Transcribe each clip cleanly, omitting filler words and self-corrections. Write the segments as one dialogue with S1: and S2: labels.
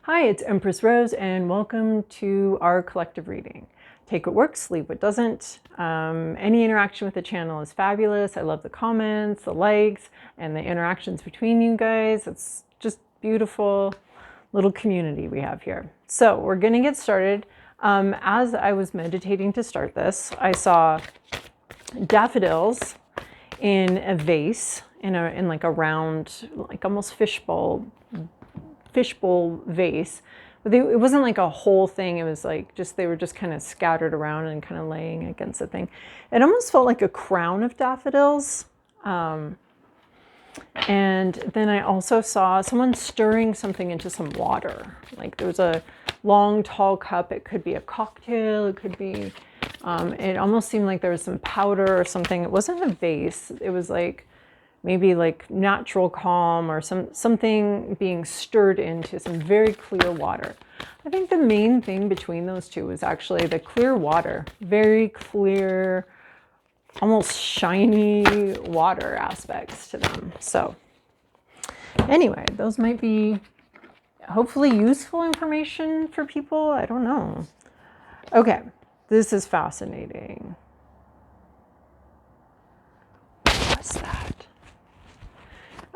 S1: Hi, it's Empress Rose, and welcome to our collective reading. Take what works, leave what doesn't. Any interaction with the channel is fabulous. I love the comments, the likes, and the interactions between you guys. It's just beautiful little community we have here. So we're going to get started. As I was meditating to start this, I saw daffodils in a vase, in like a round, like almost fishbowl vase, but it wasn't like a whole thing. It was like they were just kind of scattered around and kind of laying against the thing. It almost felt like a crown of daffodils. And then I also saw someone stirring something into some water. Like there was a long, tall cup. It could be a cocktail. It could be, it almost seemed like there was some powder or something. It wasn't a vase. It was like, maybe like natural calm or something being stirred into some very clear water. I think the main thing between those two was actually the clear water, very clear, almost shiny water aspects to them. So anyway, those might be hopefully useful information for people. I don't know. Okay, this is fascinating. What's that?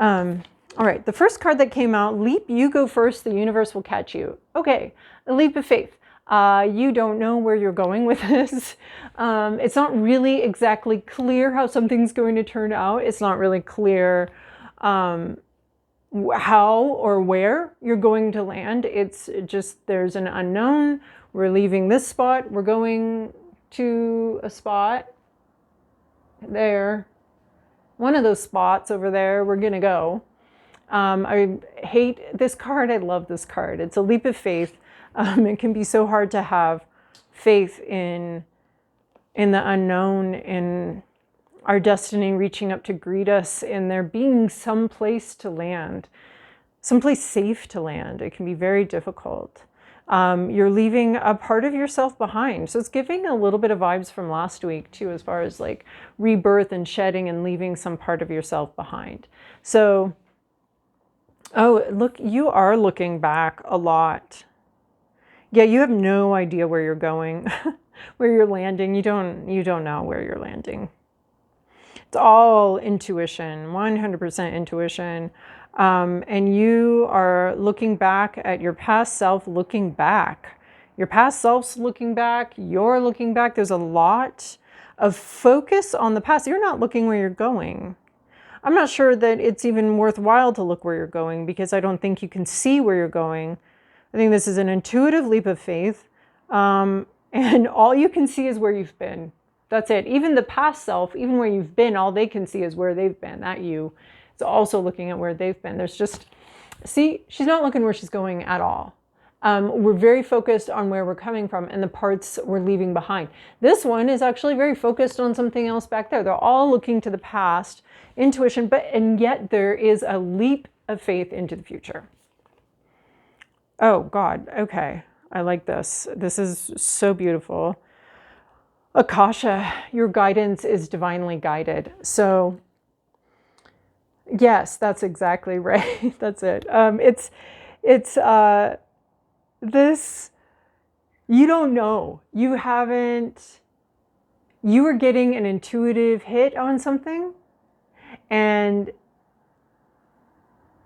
S1: All right, the first card that came out, leap, you go first, the universe will catch you. Okay, a leap of faith. You don't know where you're going with this. It's not really exactly clear how something's going to turn out. It's not really clear how or where you're going to land. It's just there's an unknown. We're leaving this spot. We're going to a spot there. One of those spots over there, we're going to go. I hate this card. I love this card. It's a leap of faith. It can be so hard to have faith in the unknown, in our destiny reaching up to greet us, in there being some place to land, someplace safe to land. It can be very difficult. You're leaving a part of yourself behind. So it's giving a little bit of vibes from last week too, as far as like rebirth and shedding and leaving some part of yourself behind. So, oh, look, you are looking back a lot. Yeah, you have no idea where you're going, where you're landing. You don't know where you're landing. It's all intuition, 100% intuition. And you are looking back at your past self, looking back. Your past self's looking back. You're looking back. There's a lot of focus on the past. You're not looking where you're going. I'm not sure that it's even worthwhile to look where you're going, because I don't think you can see where you're going. I think this is an intuitive leap of faith. And all you can see is where you've been. That's it. Even the past self, even where you've been, all they can see is where they've been. That you is also looking at where they've been. There's just, see, she's not looking where she's going at all. We're very focused on where we're coming from and the parts we're leaving behind. This one is actually very focused on something else back there. They're all looking to the past, intuition, and yet there is a leap of faith into the future. Oh God, okay. I like this. This is so beautiful. Akasha, your guidance is divinely guided. So yes, that's exactly right. That's it. It's this, you don't know. You are getting an intuitive hit on something, and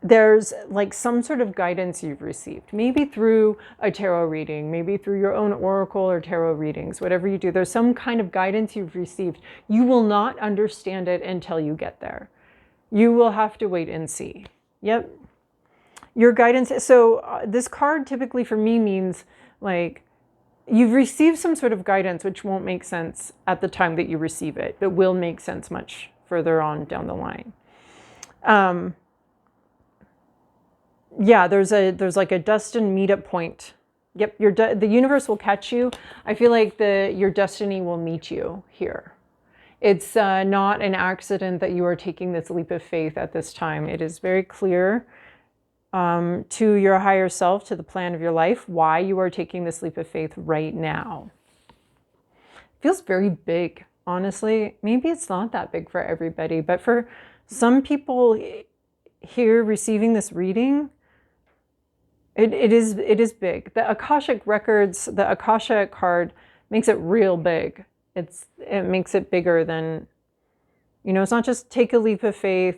S1: there's like some sort of guidance you've received, maybe through a tarot reading, maybe through your own oracle or tarot readings, whatever you do, there's some kind of guidance you've received. You will not understand it until you get there. You will have to wait and see. Yep. Your guidance. So this card typically for me means like you've received some sort of guidance, which won't make sense at the time that you receive it, but will make sense much further on down the line. Yeah, there's like a destined meetup point. Yep, the universe will catch you. I feel like your destiny will meet you here. It's not an accident that you are taking this leap of faith at this time. It is very clear to your higher self, to the plan of your life, why you are taking this leap of faith right now. It feels very big, honestly. Maybe it's not that big for everybody, but for some people here receiving this reading, It is big. The Akashic records, the Akasha card makes it real big. It makes it bigger than, it's not just take a leap of faith,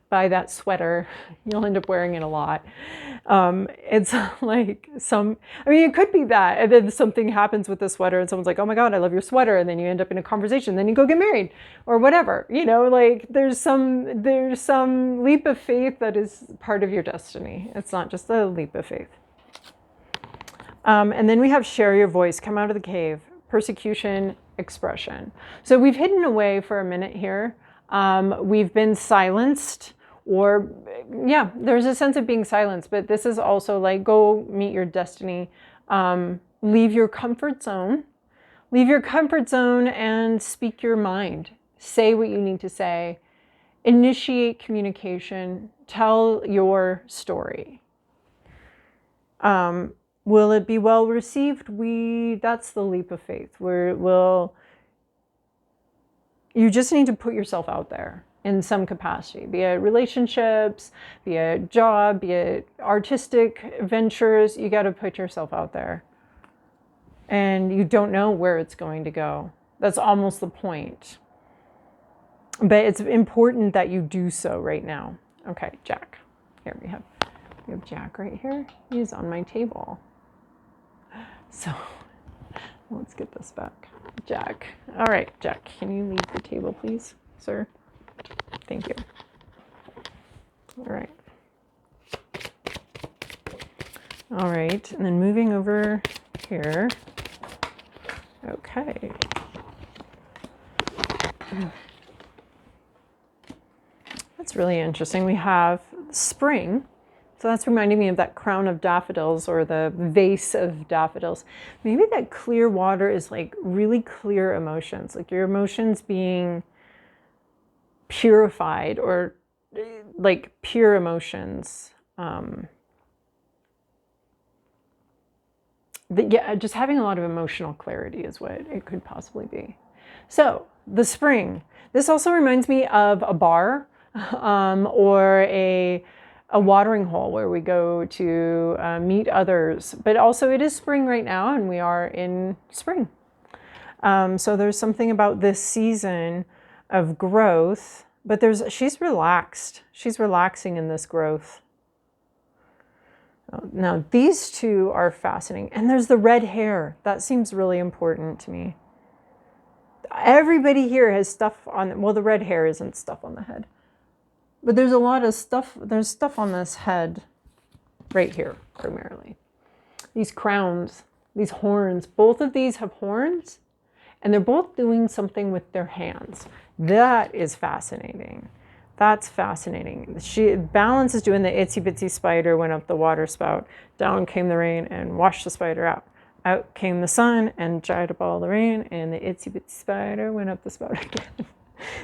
S1: buy that sweater. You'll end up wearing it a lot. It's like it could be that, and then something happens with the sweater and someone's like, oh my God, I love your sweater. And then you end up in a conversation, then you go get married or whatever, there's some leap of faith that is part of your destiny. It's not just a leap of faith. And then we have share your voice, come out of the cave, persecution, expression. So we've hidden away for a minute here. We've been silenced, or there's a sense of being silenced, but this is also like, go meet your destiny. Leave your comfort zone. Leave your comfort zone and speak your mind. Say what you need to say. Initiate communication. Tell your story. Will it be well received? That's the leap of faith. You just need to put yourself out there in some capacity, be it relationships, be it job, be it artistic ventures. You got to put yourself out there. And you don't know where it's going to go. That's almost the point. But it's important that you do so right now. Okay, Jack. Here we have Jack right here. He's on my table. So let's get this back. Jack. All right, Jack, can you leave the table, please, sir? Thank you. All right. All right, and then moving over here. Okay. That's really interesting. We have spring. So that's reminding me of that crown of daffodils, or the vase of daffodils. Maybe that clear water is like really clear emotions, like your emotions being purified, or like pure emotions. Just having a lot of emotional clarity is what it could possibly be. So the spring. This also reminds me of a bar or a watering hole where we go to meet others. But also it is spring right now, and we are in spring. So there's something about this season of growth, but she's relaxed. She's relaxing in this growth. Now these two are fascinating. And there's the red hair. That seems really important to me. Everybody here has stuff on, well, the red hair isn't stuff on the head. But there's a lot of stuff, there's stuff on this head right here, primarily. These crowns, these horns, both of these have horns, and they're both doing something with their hands. That is fascinating. That's fascinating. Balance is doing the itsy bitsy spider went up the water spout. Down came the rain and washed the spider out. Out came the sun and dried up all the rain, and the itsy bitsy spider went up the spout again.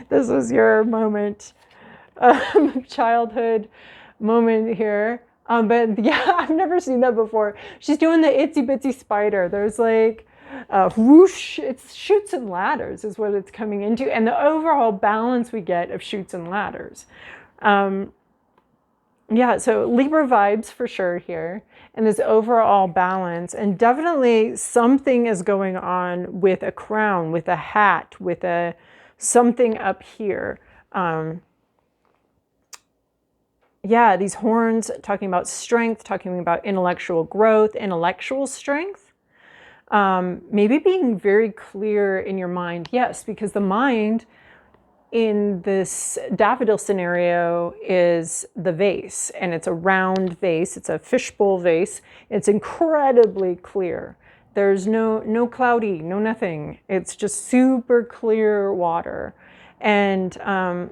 S1: This was your moment. Childhood moment here. But yeah, I've never seen that before. She's doing the itsy bitsy spider. There's like whoosh, it's chutes and ladders is what it's coming into, and the overall balance we get of chutes and ladders. Yeah, so Libra vibes for sure here, and this overall balance, and definitely something is going on with a crown, with a hat, with something up here. Yeah, these horns talking about strength, talking about intellectual growth, intellectual strength. Maybe being very clear in your mind. Yes, because the mind in this daffodil scenario is the vase, and it's a round vase. It's a fishbowl vase. It's incredibly clear. There's no cloudy, no nothing. It's just super clear water. And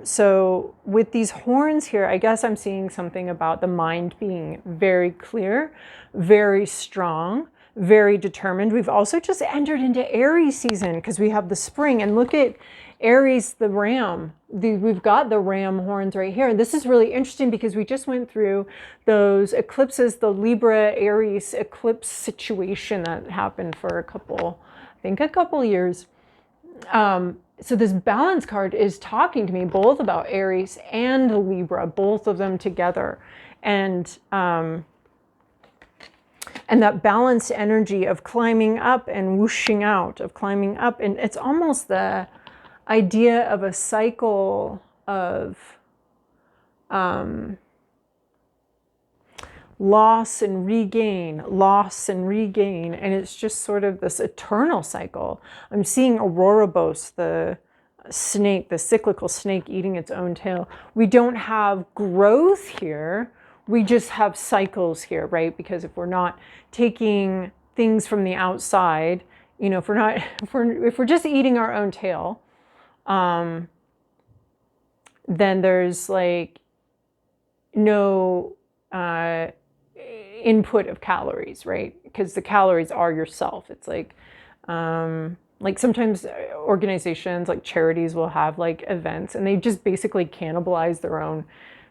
S1: so with these horns here, I guess I'm seeing something about the mind being very clear, very strong, very determined. We've also just entered into Aries season because we have the spring, and look at Aries, the ram. We've got the ram horns right here. And this is really interesting because we just went through those eclipses, the Libra Aries eclipse situation that happened for a couple years. So this balance card is talking to me both about Aries and Libra, both of them together. And and that balanced energy of climbing up and whooshing out, of climbing up. And it's almost the idea of a cycle of loss and regain, loss and regain. And it's just sort of this eternal cycle. I'm seeing Ouroboros, the snake, the cyclical snake eating its own tail. We don't have growth here. We just have cycles here, right? Because if we're not taking things from the outside, you know, if we're just eating our own tail, then there's like no input of calories, right? Because the calories are yourself. It's like sometimes organizations like charities will have like events and they just basically cannibalize their own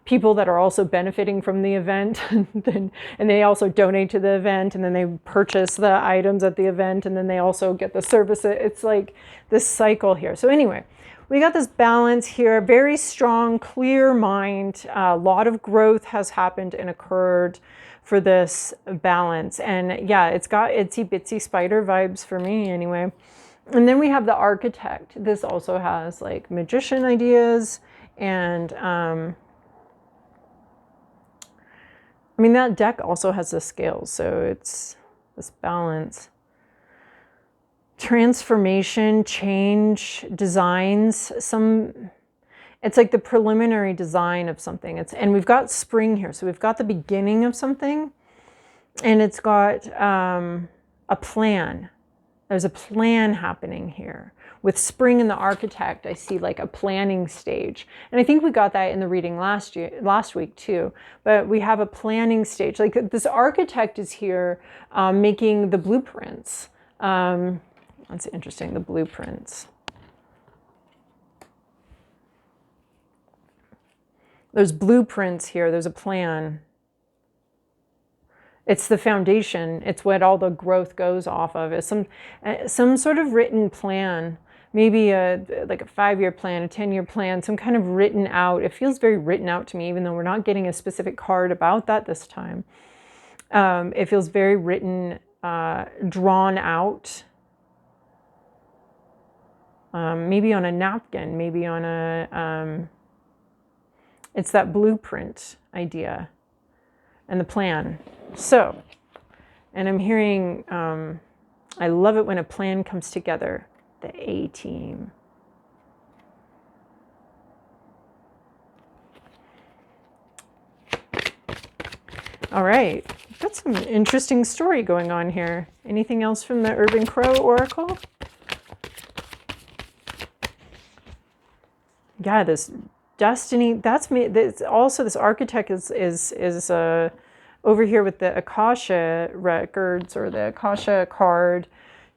S1: people that are also benefiting from the event, and they also donate to the event, and then they purchase the items at the event, and then they also get the service. It's like this cycle here. So anyway, we got this balance here, very strong, clear mind. A lot of growth has happened and occurred for this balance. And yeah, it's got itsy bitsy spider vibes for me anyway. And then we have the architect. This also has like magician ideas, and I mean, that deck also has the scales, so it's this balance. Transformation, change, designs, it's like the preliminary design of something. And we've got spring here, so we've got the beginning of something, and it's got a plan. There's a plan happening here. With spring and the architect, I see like a planning stage. And I think we got that in the reading last week too. But we have a planning stage. Like this architect is here making the blueprints. That's interesting, the blueprints. There's blueprints here, there's a plan. It's the foundation. It's what all the growth goes off of. It's some sort of written plan. Maybe like a 5-year plan, a 10-year plan, some kind of written out. It feels very written out to me, even though we're not getting a specific card about that this time. It feels very written, drawn out. Maybe on a napkin, maybe on a... it's that blueprint idea and the plan. So, and I'm hearing, I love it when a plan comes together. The A-team. All right, got some interesting story going on here. Anything else from the Urban Crow Oracle? Yeah, this destiny, that's me. This, also, this architect is over here with the Akasha records, or the Akasha card,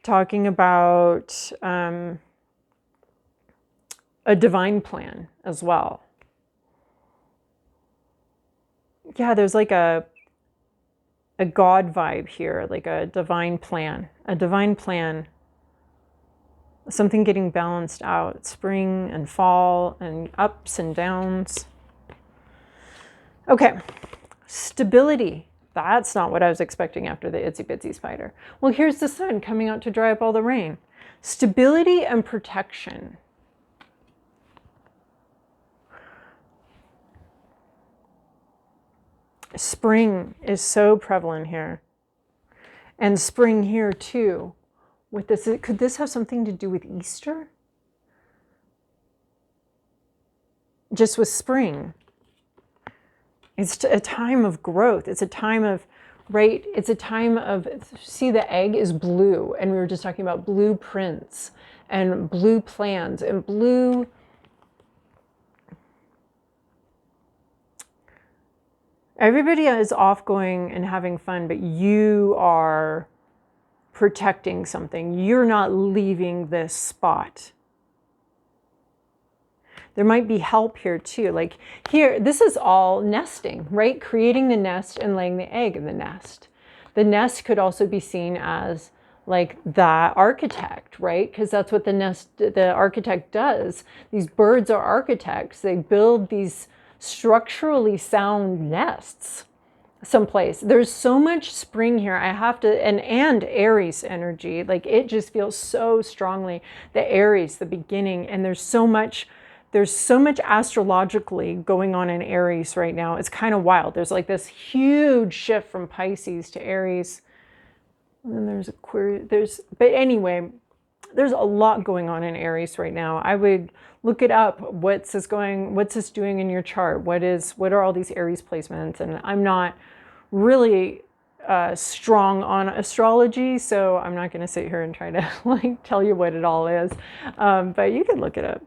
S1: talking about a divine plan as well. Yeah, there's like a God vibe here, like a divine plan, something getting balanced out, spring and fall and ups and downs. Okay, stability. That's not what I was expecting after the itsy bitsy spider. Well, here's the sun coming out to dry up all the rain. Stability and protection. Spring is so prevalent here. And spring here too. With this, could this have something to do with Easter? Just with spring. It's a time of growth. It's a time of, right? It's a time of, see, the egg is blue. And we were just talking about blueprints and blue plans and blue. Everybody is off going and having fun, but you are protecting something. You're not leaving this spot. There might be help here too. Like here, this is all nesting, right? Creating the nest and laying the egg in the nest. The nest could also be seen as like the architect, right? Because that's what the architect does. These birds are architects. They build these structurally sound nests. someplace. There's so much spring here. I have to, and Aries energy, like it just feels so strongly, the Aries, the beginning, and there's so much astrologically going on in Aries right now. It's kind of wild. There's like this huge shift from Pisces to Aries. And then there's Aquarius, but anyway, there's a lot going on in Aries right now. I would look it up. What's this doing in your chart? What are all these Aries placements? And I'm not really strong on astrology, so I'm not going to sit here and try to like tell you what it all is. But you can look it up.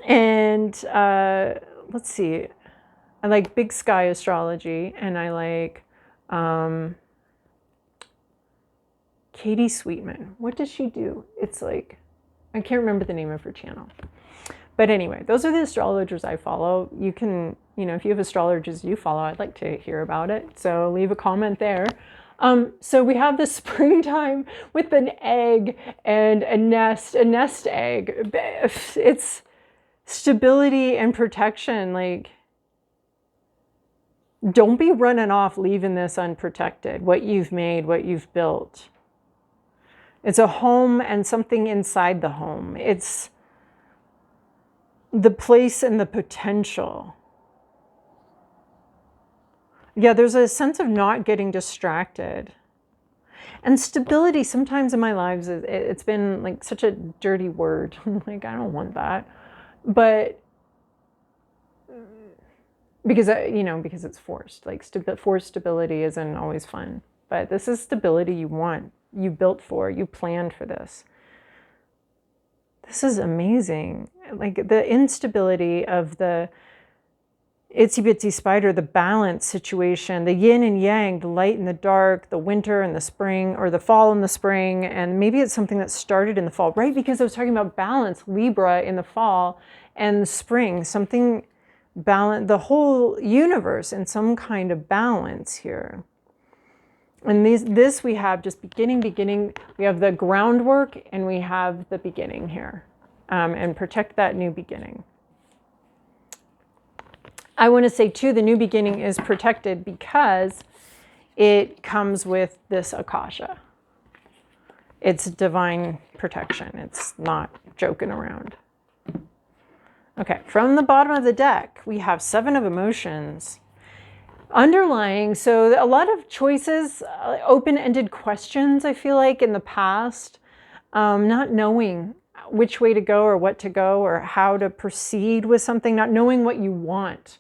S1: And let's see. I like Big Sky astrology, and I like Katie Sweetman. What does she do? It's like, I can't remember the name of her channel. But anyway, those are the astrologers I follow. You can, if you have astrologers you follow, I'd like to hear about it. So leave a comment there. So we have the springtime with an egg and a nest egg. It's stability and protection. Like, don't be running off, leaving this unprotected, what you've made, what you've built. It's a home and something inside the home. It's the place and the potential. Yeah, there's a sense of not getting distracted. And stability sometimes in my lives, it's been like such a dirty word. Like, I don't want that. But because it's forced. Like forced stability isn't always fun. But this is stability you want. You built for, you planned for this. This is amazing. Like the instability of the itsy bitsy spider, the balance situation, the yin and yang, the light and the dark, the winter and the spring, or the fall and the spring. And maybe it's something that started in the fall, right? Because I was talking about balance, Libra in the fall and the spring, something balance, the whole universe in some kind of balance here. And this we have just beginning. We have the groundwork and we have the beginning here. And protect that new beginning. I want to say too, the new beginning is protected because it comes with this Akasha. It's divine protection. It's not joking around. Okay, from the bottom of the deck, we have 7 of emotions. Underlying, so a lot of choices, open-ended questions, I feel like, in the past, not knowing which way to go or what to go or how to proceed with something, not knowing what you want,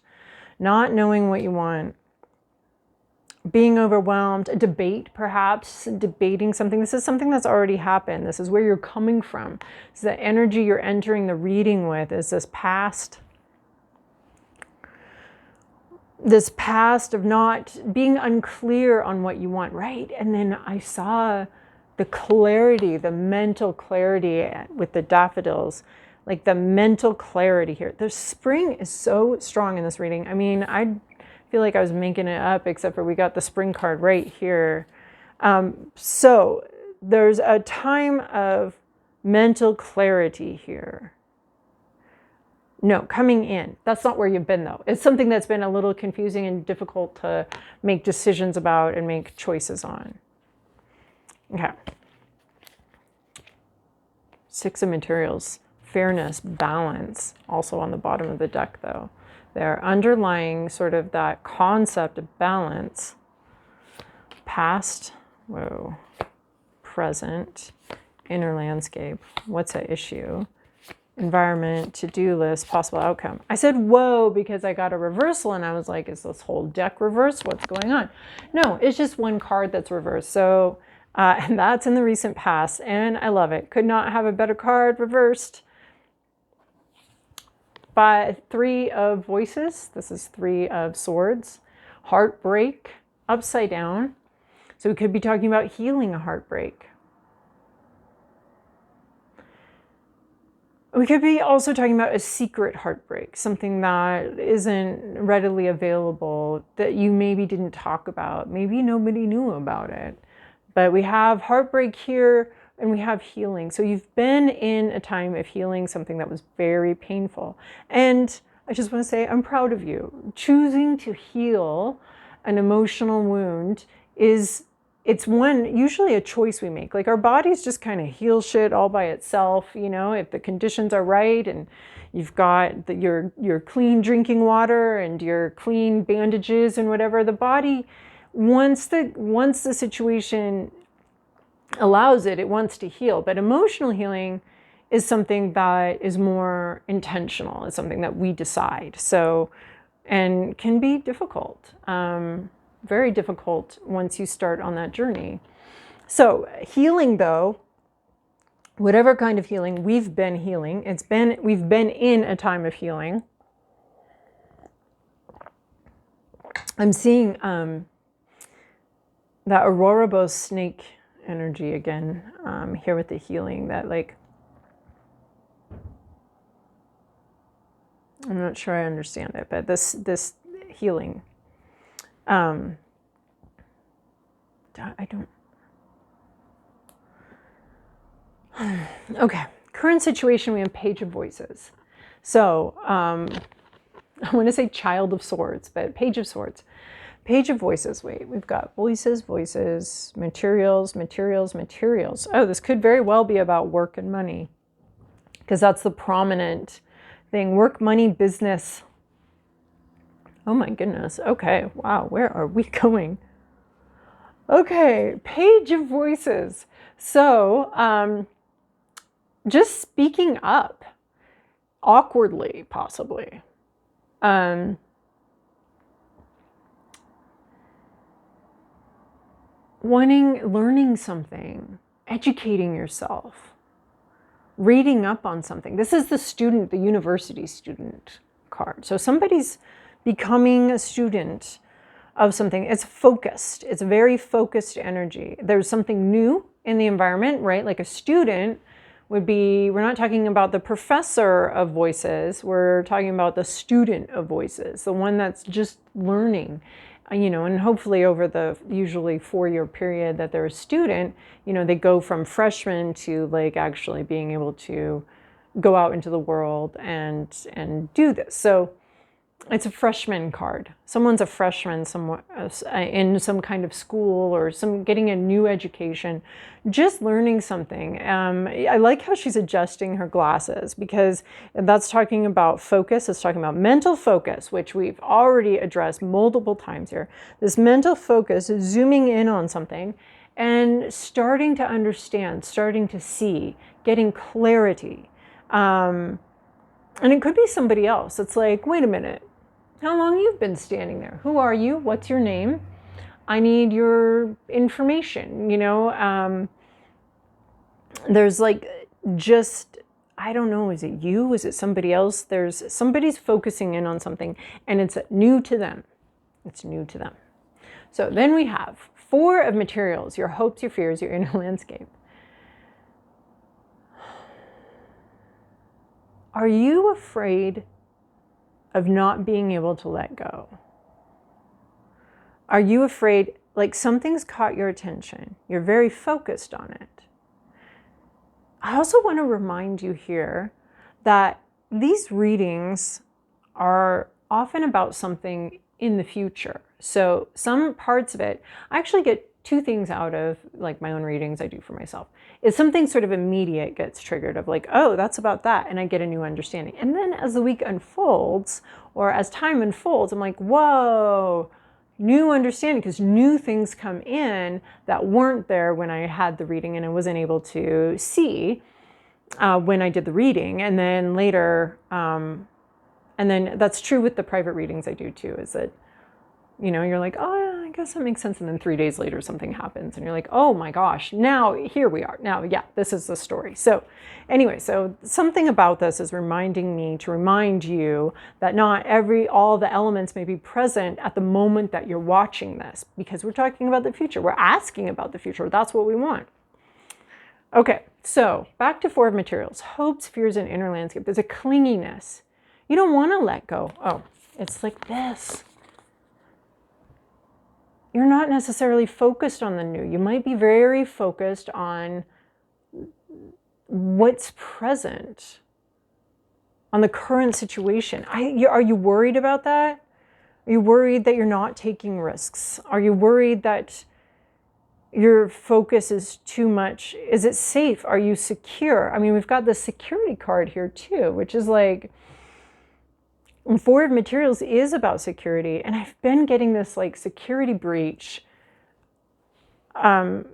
S1: being overwhelmed, a debate perhaps, debating something. This is something that's already happened. This is where you're coming from. So the energy you're entering the reading with is this past of not being unclear on what you want, right? And then I saw the clarity, the mental clarity with the daffodils, like the mental clarity here. The spring is so strong in this reading. I mean, I feel like I was making it up, except for we got the spring card right here. So there's a time of mental clarity here. No, coming in. That's not where you've been, though. It's something that's been a little confusing and difficult to make decisions about and make choices on. Okay. 6 of materials. Fairness, balance, also on the bottom of the deck, though. They're underlying sort of that concept of balance. Past, present, inner landscape. What's at issue? Environment, to-do list, possible outcome. I said whoa because I got a reversal and I was like, is this whole deck reversed? What's going on? No, it's just one card that's reversed. So, and that's in the recent past and I love it. Could not have a better card reversed. By 3 of voices. This is 3 of swords. Heartbreak, upside down. So we could be talking about healing a heartbreak. We could be also talking about a secret heartbreak, something that isn't readily available, that you maybe didn't talk about. Maybe nobody knew about it. But we have heartbreak here and we have healing. So you've been in a time of healing, something that was very painful. And I just want to say, I'm proud of you. Choosing to heal an emotional wound is, it's usually a choice we make. Like our bodies just kind of heal shit all by itself, you know, if the conditions are right and you've got your clean drinking water and your clean bandages and whatever, the body, once the situation allows it, it wants to heal. But emotional healing is something that is more intentional. It's something that we decide. So, and can be difficult. Very difficult once you start on that journey. So healing though, whatever kind of healing, we've been healing. We've been in a time of healing. I'm seeing that Ouroboros snake energy again here with the healing, that like, I'm not sure I understand it, but this healing, I don't. Okay, current situation, we have Page of Voices. So I want to say Child of Swords, but Page of Swords. Page of Voices, wait, we've got voices, materials. Oh, this could very well be about work and money, because that's the prominent thing. Work, money, business. Oh my goodness. Okay, wow, where are we going? Okay, Page of Voices. So, just speaking up, awkwardly, possibly. Learning something, educating yourself, reading up on something. This is the university student card. So somebody's becoming a student of something. It's focused. It's very focused energy. There's something new in the environment, right? Like a student would be, we're not talking about the professor of voices. We're talking about the student of voices, the one that's just learning. You know, and hopefully over the usually 4-year period that they're a student, you know, they go from freshman to like actually being able to go out into the world and do this. So it's a freshman card. Someone's a freshman in some kind of school or getting a new education, just learning something. I like how she's adjusting her glasses, because that's talking about focus. It's talking about mental focus, which we've already addressed multiple times here. This mental focus is zooming in on something and starting to understand, starting to see, getting clarity. And it could be somebody else. It's like, wait a minute, how long you've been standing there? Who are you? What's your name? I need your information, you know? There's like, just, I don't know, is it you? Is it somebody else? Somebody's focusing in on something and it's new to them. It's new to them. So then we have 4 of materials, your hopes, your fears, your inner landscape. Are you afraid of not being able to let go? Are you afraid, like something's caught your attention, you're very focused on it? I also want to remind you here that these readings are often about something in the future. So some parts of it, I actually get 2 things out of like my own readings I do for myself, is something sort of immediate gets triggered of like, oh, that's about that. And I get a new understanding. And then as the week unfolds or as time unfolds, I'm like, whoa, new understanding, because new things come in that weren't there when I had the reading and I wasn't able to see when I did the reading. And then later, and then that's true with the private readings I do too, is that, you know, you're like, oh, yeah, I guess that makes sense. And then 3 days later, something happens and you're like, oh my gosh, now here we are. Now, yeah, this is the story. So anyway, so something about this is reminding me to remind you that not all the elements may be present at the moment that you're watching this, because we're talking about the future. We're asking about the future. That's what we want. Okay, so back to 4 of materials, hopes, fears, and inner landscape. There's a clinginess. You don't want to let go. Oh, it's like this. You're not necessarily focused on the new. You might be very focused on what's present, on the current situation. Are you worried about that? Are you worried that you're not taking risks? Are you worried that your focus is too much? Is it safe? Are you secure? I mean, we've got the security card here too, which is like, Four of Materials is about security. And I've been getting this like security breach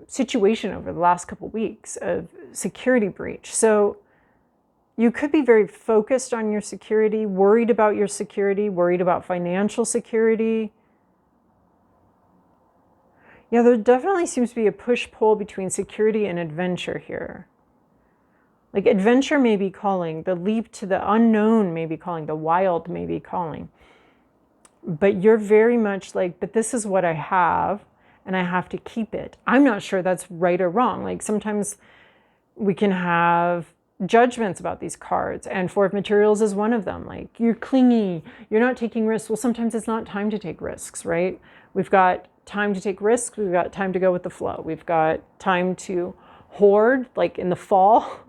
S1: situation over the last couple of weeks of security breach. So you could be very focused on your security, worried about your security, worried about financial security. Yeah, there definitely seems to be a push-pull between security and adventure here. Like adventure may be calling, the leap to the unknown may be calling, the wild may be calling. But you're very much like, but this is what I have and I have to keep it. I'm not sure that's right or wrong. Like sometimes we can have judgments about these cards, and Four of Materials is one of them. Like you're clingy, you're not taking risks. Well, sometimes it's not time to take risks, right? We've got time to take risks. We've got time to go with the flow. We've got time to hoard, like in the fall,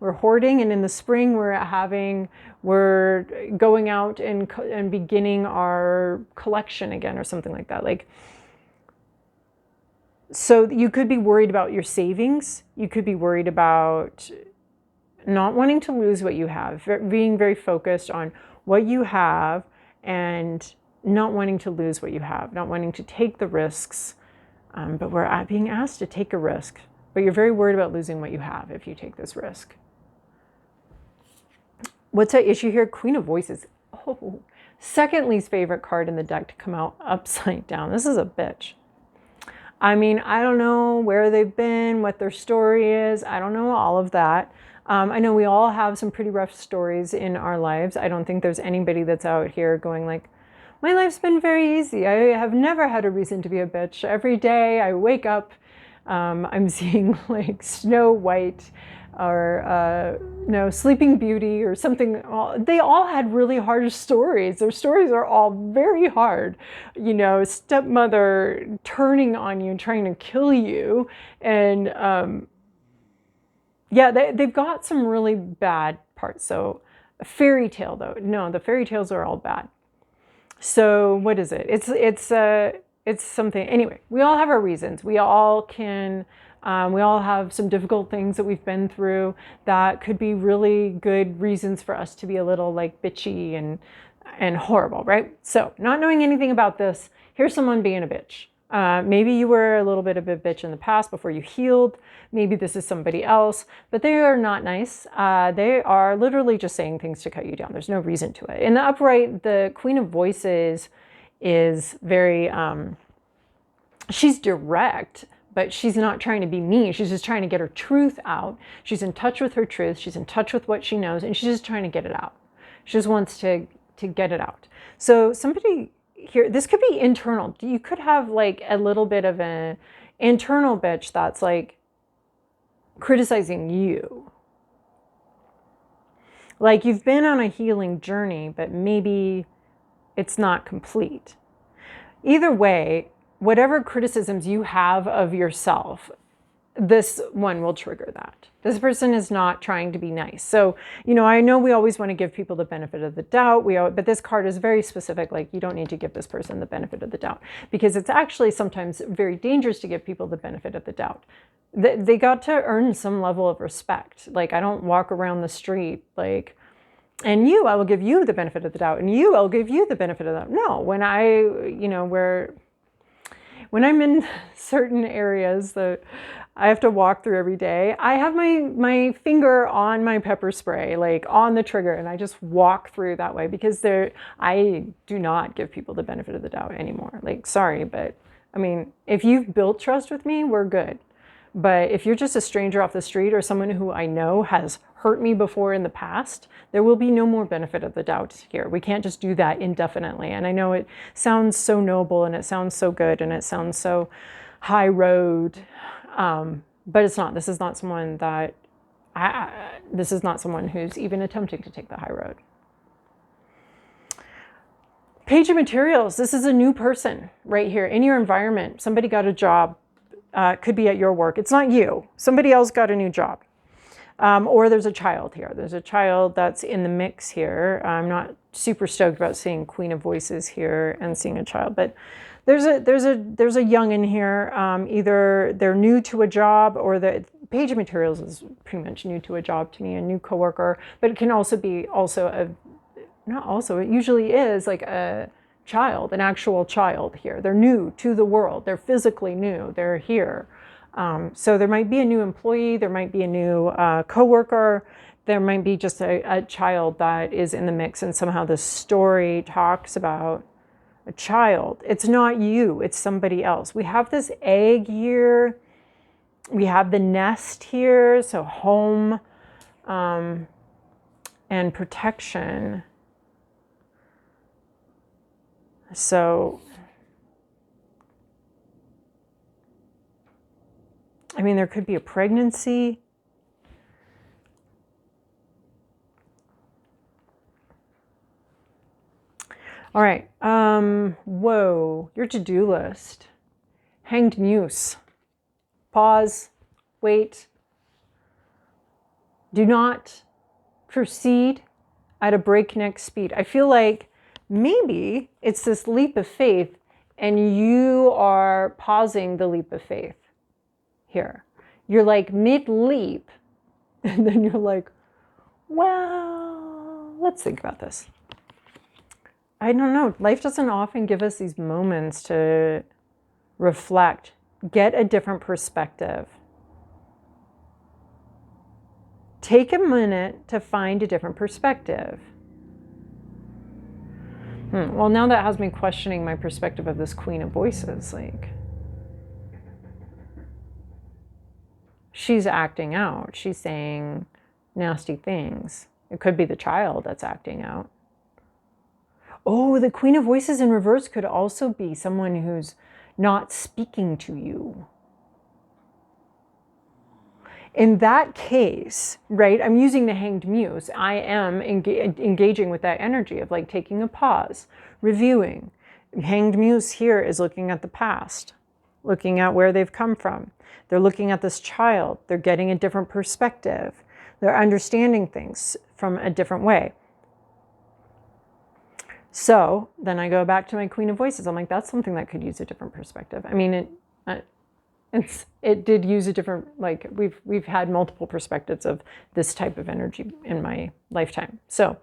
S1: we're hoarding, and in the spring we're going out and beginning our collection again or something like that. Like, so you could be worried about your savings. You could be worried about not wanting to lose what you have, being very focused on what you have and not wanting to lose what you have, not wanting to take the risks. But we're being asked to take a risk, but you're very worried about losing what you have if you take this risk. What's at issue here? Queen of Voices. Oh, second least favorite card in the deck to come out upside down. This is a bitch. I mean, I don't know where they've been, what their story is. I don't know all of that. I know we all have some pretty rough stories in our lives. I don't think there's anybody that's out here going like, my life's been very easy. I have never had a reason to be a bitch. Every day I wake up, I'm seeing like Snow White or no, Sleeping Beauty or something. They all had really hard stories. Their stories are all very hard. You know, stepmother turning on you and trying to kill you. And yeah, they've got some really bad parts. So a fairy tale though. No, the fairy tales are all bad. So what is it? It's something. Anyway, we all have our reasons. We all have some difficult things that we've been through that could be really good reasons for us to be a little like bitchy and horrible, right? So not knowing anything about this, here's someone being a bitch. Maybe you were a little bit of a bitch in the past before you healed. Maybe this is somebody else, but they are not nice. They are literally just saying things to cut you down. There's no reason to it. In the upright, the Queen of Voices is very, she's direct, but she's not trying to be mean. She's just trying to get her truth out. She's in touch with her truth. She's in touch with what she knows, and she's just trying to get it out. She just wants to get it out. So somebody here, this could be internal. You could have like a little bit of an internal bitch that's like criticizing you. Like you've been on a healing journey, but maybe it's not complete. Either way, whatever criticisms you have of yourself, this one will trigger that. This person is not trying to be nice. So, you know, I know we always want to give people the benefit of the doubt, but this card is very specific. Like you don't need to give this person the benefit of the doubt because it's actually sometimes very dangerous to give people the benefit of the doubt. They got to earn some level of respect. Like I don't walk around the street like, and you, I will give you the benefit of the doubt, and you, I'll give you the benefit of the doubt. No, when I'm in certain areas that I have to walk through every day, I have my finger on my pepper spray, like on the trigger, and I just walk through that way because I do not give people the benefit of the doubt anymore. Like, sorry, but I mean, if you've built trust with me, we're good. But if you're just a stranger off the street or someone who I know has hurt me before in the past, there will be no more benefit of the doubt here. We can't just do that indefinitely. And I know it sounds so noble and it sounds so good and it sounds so high road, but it's not. This is not someone that, this is not someone who's even attempting to take the high road. Page of Materials. This is a new person right here in your environment. Somebody got a job. Could be at your work. It's not you. Somebody else got a new job. Or there's a child here. There's a child that's in the mix here. I'm not super stoked about seeing Queen of Voices here and seeing a child, but there's a youngin here. Either they're new to a job, or the Page of Materials is pretty much new to a job to me, a new coworker. But it can also be it usually is like a child, an actual child here. They're new to the world. They're physically new. They're here. So there might be a new employee. There might be a new coworker. There might be just a child that is in the mix, and somehow the story talks about a child. It's not you, it's somebody else. We have this egg here. We have the nest here, so home and protection. So, I mean, there could be a pregnancy. All right. Whoa, your to-do list. Hanged Muse. Pause. Wait. Do not proceed at a breakneck speed. I feel like maybe it's this leap of faith, and you are pausing the leap of faith here. You're like mid-leap, and then you're like, well, let's think about this. I don't know. Life doesn't often give us these moments to reflect, get a different perspective. Take a minute to find a different perspective. Well, now that has me questioning my perspective of this Queen of Voices. Like, she's acting out. She's saying nasty things. It could be the child that's acting out. Oh, the Queen of Voices in reverse could also be someone who's not speaking to you. In that case, right, I'm using the Hanged Muse. I am engaging with that energy of like taking a pause, reviewing. Hanged Muse here is looking at the past, looking at where they've come from. They're looking at this child. They're getting a different perspective. They're understanding things from a different way. So then I go back to my Queen of Voices. I'm like, that's something that could use a different perspective. I mean, it did use a different, like we've had multiple perspectives of this type of energy in my lifetime. So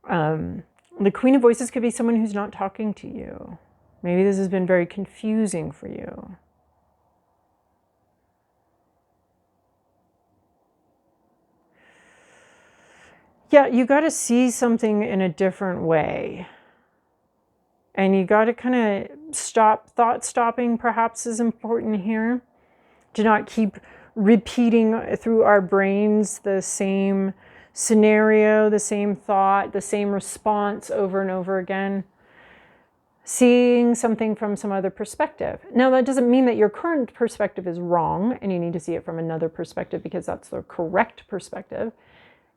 S1: the Queen of Voices could be someone who's not talking to you. Maybe this has been very confusing for you. Yeah, you got to see something in a different way. And you got to kind of stop. Thought stopping perhaps is important here. Do not keep repeating through our brains the same scenario, the same thought, the same response over and over again. Seeing something from some other perspective. Now, that doesn't mean that your current perspective is wrong and you need to see it from another perspective because that's the correct perspective.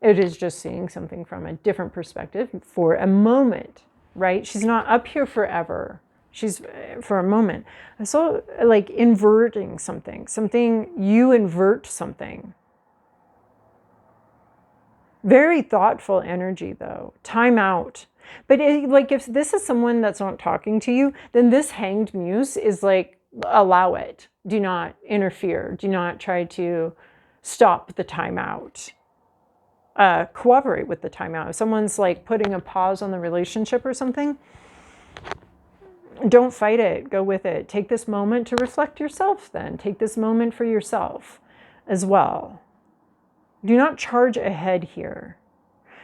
S1: It is just seeing something from a different perspective for a moment, right? She's not up here forever. She's for a moment. So like inverting something, you invert something. Very thoughtful energy though, time out. But like if this is someone that's not talking to you, then this Hanged Muse is like, allow it. Do not interfere. Do not try to stop the time out. Cooperate with the timeout. If someone's like putting a pause on the relationship or something, don't fight it. Go with it. Take this moment to reflect yourself then. Take this moment for yourself as well. Do not charge ahead here.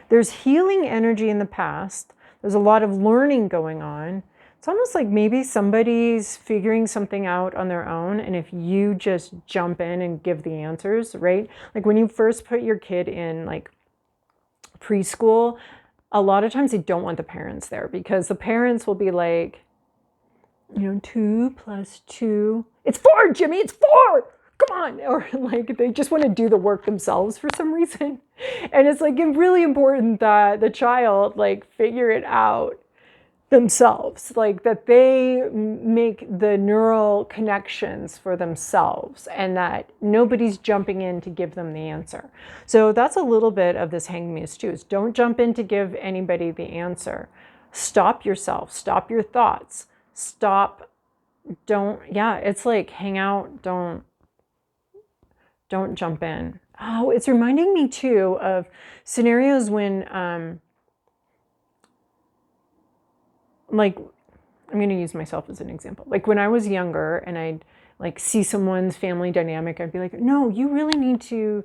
S1: There's healing energy in the past. There's a lot of learning going on. It's almost like maybe somebody's figuring something out on their own, and if you just jump in and give the answers, right? Like when you first put your kid in like preschool, a lot of times they don't want the parents there because the parents will be like, 2 + 2. It's 4, Jimmy, it's 4. Come on. Or like they just want to do the work themselves for some reason. And it's like really important that the child like figure it out themselves, like that they make the neural connections for themselves and that nobody's jumping in to give them the answer. So that's a little bit of this hanged muse too, is don't jump in to give anybody the answer. Stop yourself, stop your thoughts, stop, don't, yeah, it's like hang out, don't jump in. Oh, it's reminding me too of scenarios when, like, I'm going to use myself as an example. Like when I was younger and I'd like see someone's family dynamic, I'd be like, no, you really need to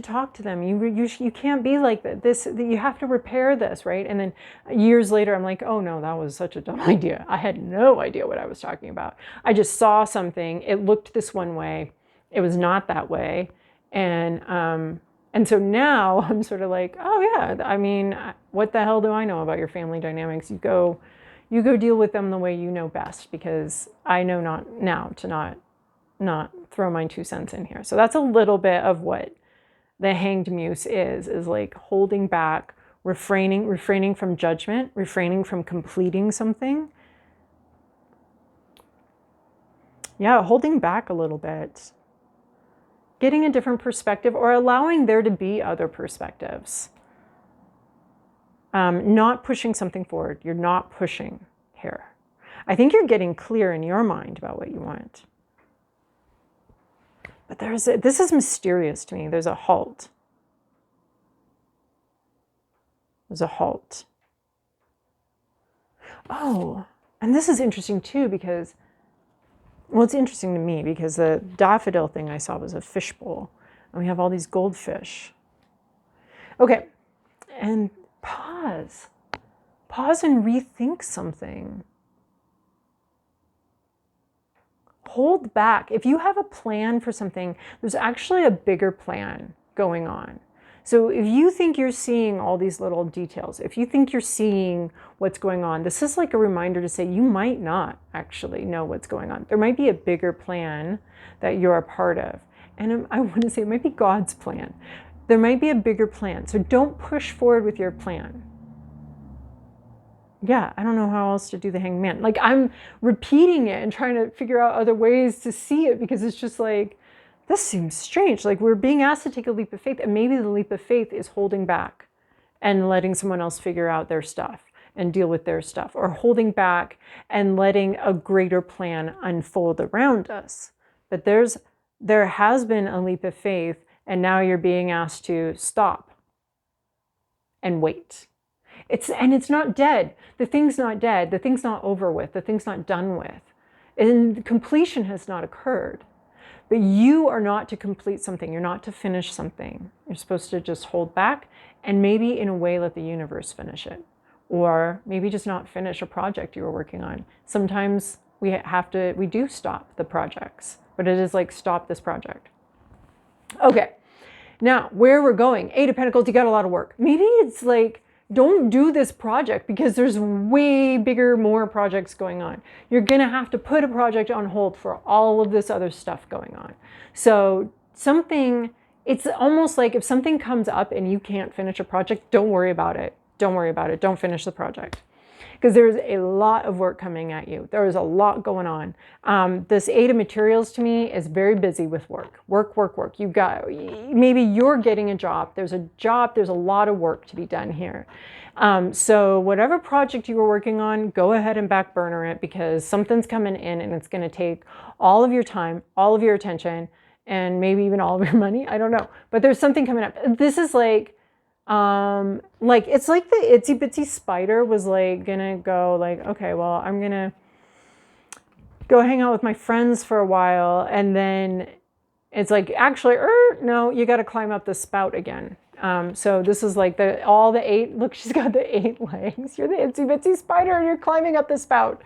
S1: talk to them. You can't be like this. You have to repair this, right? And then years later, I'm like, oh no, that was such a dumb idea. I had no idea what I was talking about. I just saw something. It looked this one way. It was not that way. And so now I'm sort of like, oh yeah, I mean, what the hell do I know about your family dynamics? You go deal with them the way you know best, because I know not now to not throw my 2 cents in here. So that's a little bit of what the hanged muse is like holding back, refraining from judgment, refraining from completing something. Yeah, holding back a little bit. Getting a different perspective or allowing there to be other perspectives. Not pushing something forward. You're not pushing here. I think you're getting clear in your mind about what you want. But this is mysterious to me. There's a halt. There's a halt. Oh, and this is interesting too because, well, it's interesting to me because the daffodil thing I saw was a fishbowl. And we have all these goldfish. Okay, and pause. Pause and rethink something. Hold back. If you have a plan for something, there's actually a bigger plan going on. So if you think you're seeing all these little details, if you think you're seeing what's going on, this is like a reminder to say you might not actually know what's going on. There might be a bigger plan that you're a part of. And I want to say it might be God's plan. There might be a bigger plan. So don't push forward with your plan. Yeah, I don't know how else to do the hanged man. Like I'm repeating it and trying to figure out other ways to see it because it's just like, this seems strange. Like we're being asked to take a leap of faith, and maybe the leap of faith is holding back and letting someone else figure out their stuff and deal with their stuff, or holding back and letting a greater plan unfold around us. But there has been a leap of faith, and now you're being asked to stop and wait. It's not dead. The thing's not dead. The thing's not over with. The thing's not done with. And completion has not occurred. But you are not to complete something. You're not to finish something. You're supposed to just hold back and maybe in a way let the universe finish it. Or maybe just not finish a project you were working on. Sometimes we do stop the projects, but it is like, stop this project. Okay, now where we're going, 8 of Pentacles, you got a lot of work. Maybe it's like, don't do this project because there's way bigger, more projects going on. You're going to have to put a project on hold for all of this other stuff going on. So it's almost like if something comes up and you can't finish a project, don't worry about it. Don't worry about it. Don't finish the project. Because there's a lot of work coming at you. There is a lot going on. This 8 of Materials to me is very busy with work. Work. Maybe you're getting a job. There's a lot of work to be done here. So whatever project you were working on, go ahead and back burner it because something's coming in and it's going to take all of your time, all of your attention, and maybe even all of your money. I don't know. But there's something coming up. This is like it's like the itsy bitsy spider was like gonna go like, okay, well, I'm gonna go hang out with my friends for a while, and then it's like, actually, no, you got to climb up the spout again. So this is like all the 8, look, she's got the 8 legs. You're the itsy bitsy spider and you're climbing up the spout.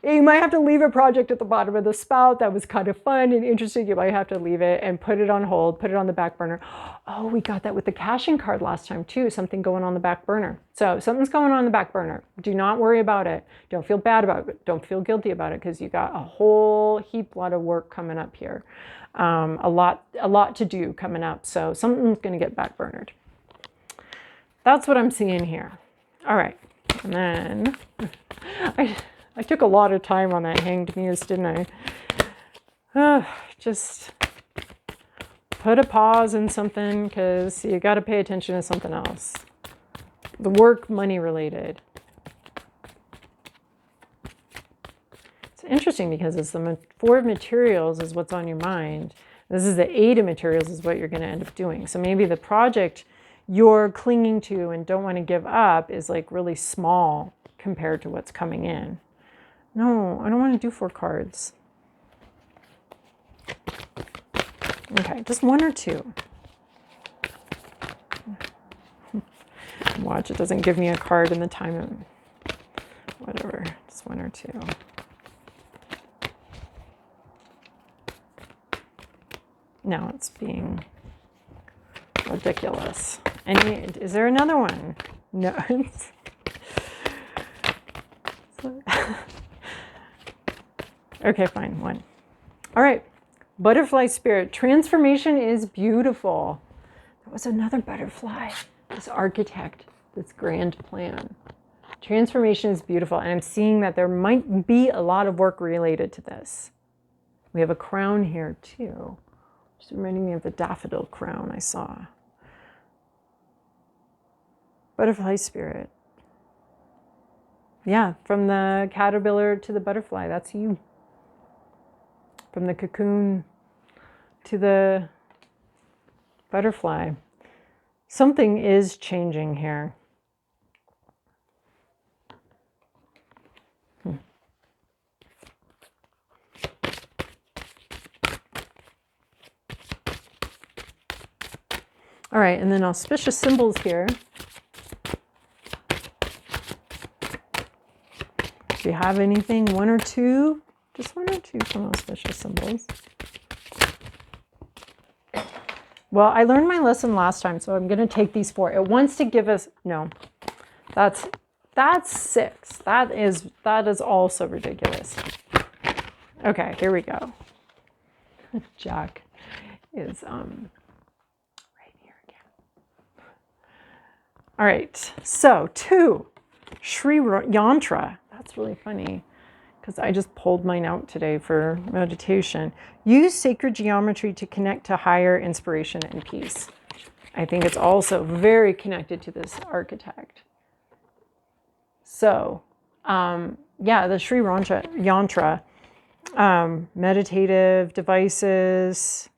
S1: You might have to leave a project at the bottom of the spout that was kind of fun and interesting. You might have to leave it and put it on hold, put it on the back burner. Oh, we got that with the caching card last time too. Something going on the back burner. So something's going on the back burner. Do not worry about it. Don't feel bad about it. Don't feel guilty about it because you got a whole lot of work coming up here. A lot to do coming up. So something's going to get back burnered. That's what I'm seeing here. All right. And then I took a lot of time on that hanged muse, didn't I? Just put a pause in something, because you got to pay attention to something else. The work, money related. It's interesting because it's the 4 of materials is what's on your mind. This is the 8 of materials is what you're going to end up doing. So maybe the project you're clinging to and don't want to give up is like really small compared to what's coming in. No, I don't want to do 4 cards. Okay, just 1 or 2. Watch, it doesn't give me a card in the time of whatever. Just 1 or 2. Now it's being ridiculous. Is there another one? No. Okay, fine. 1. All right. Butterfly spirit. Transformation is beautiful. There was another butterfly. This architect, this grand plan. Transformation is beautiful. And I'm seeing that there might be a lot of work related to this. We have a crown here too. Just reminding me of the daffodil crown I saw. Butterfly spirit. Yeah, from the caterpillar to the butterfly, that's you. From the cocoon to the butterfly. Something is changing here. All right, and then auspicious symbols here. Do you have anything, 1 or 2? Just 1 or 2 from auspicious symbols. Well, I learned my lesson last time, so I'm going to take these 4. It wants to give us, no, that's 6. That is also ridiculous. Okay, here we go. Jack is right here again. All right, so 2, Sri Yantra. That's really funny, because I just pulled mine out today for meditation. Use sacred geometry to connect to higher inspiration and peace. I think it's also very connected to this architect. So, yeah, the Sri Yantra, meditative devices,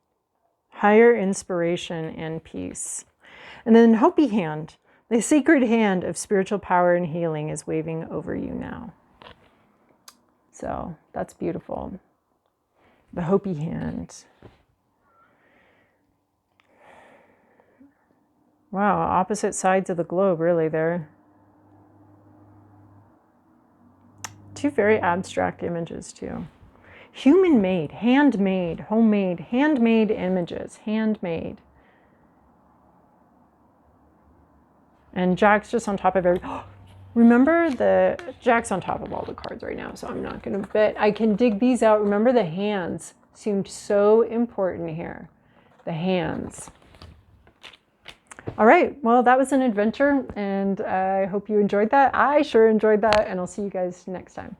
S1: higher inspiration and peace. And then Hopi hand. The sacred hand of spiritual power and healing is waving over you now. So that's beautiful. The Hopi hand. Wow, opposite sides of the globe, really, there. 2 very abstract images, too. Human-made, handmade, homemade, handmade images, handmade. And Jack's just on top of everything. Remember Jack's on top of all the cards right now, so I'm not going to, but I can dig these out. Remember the hands seemed so important here. The hands. All right, well, that was an adventure, and I hope you enjoyed that. I sure enjoyed that, and I'll see you guys next time.